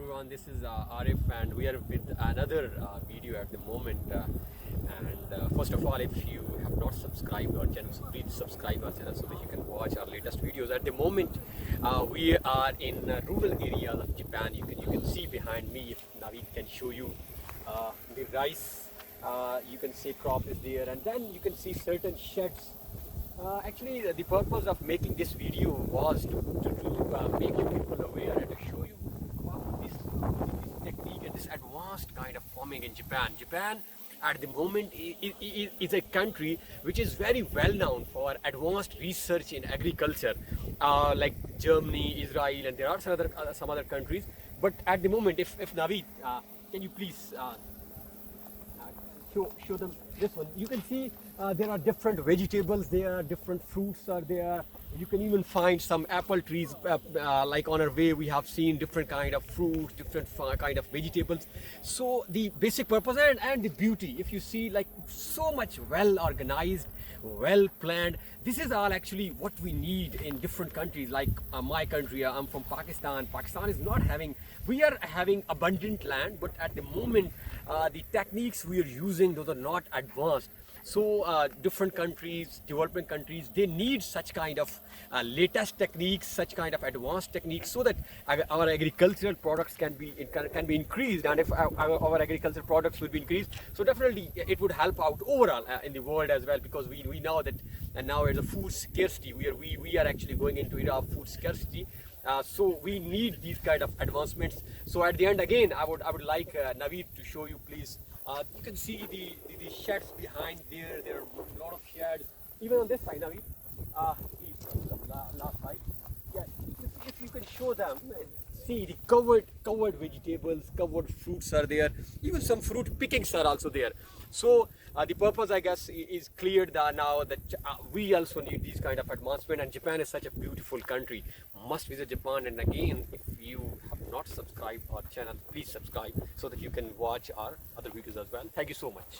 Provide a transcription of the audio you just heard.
everyone, this is Arif and we are with another video at the moment. First of all, if you have not subscribed our channel, so please subscribe our channel so that you can watch our latest videos. At the moment, we are in rural areas of Japan. You can see behind me, if Navid can show you the rice. You can see crop is there, and then you can see certain sheds. Actually, the purpose of making this video was to make you people aware and to show you about this technique and this advanced kind of farming in Japan. Japan at the moment is a country which is very well known for advanced research in agriculture, like Germany, Israel, and there are some other countries. But at the moment, if Navid, can you please show them this one. You can see there are different vegetables there, different fruits are there. You can even find some apple trees, like on our way we have seen different kind of fruits, different kind of vegetables. So the basic purpose and the beauty, if you see, like so much well organized, well planned, this is all actually what we need in different countries. Like my country, I'm from Pakistan. Pakistan is not having, we are having abundant land, but at the moment the techniques we are using, those are not advanced. So different countries, developing countries, they need such kind of latest techniques, such kind of advanced techniques, so that our agricultural products can be increased. And if our agricultural products will be increased, so definitely it would help out overall in the world as well, because we know that and now there's a food scarcity. We are actually going into era of food scarcity. So we need these kind of advancements. So at the end, again, I would like Naveed to show you, please. You can see the sheds behind there. There are a lot of sheds. Even on this side, Naveed, last side. Yeah, if you can show them, see the covered vegetables, covered fruits are there. Even some fruit pickings are also there. So the purpose, I guess, is cleared now that we also need these kind of advancement. And Japan is such a beautiful country. Must visit Japan. And again, if you have not subscribed our channel, please subscribe so that you can watch our other videos as well. Thank you so much.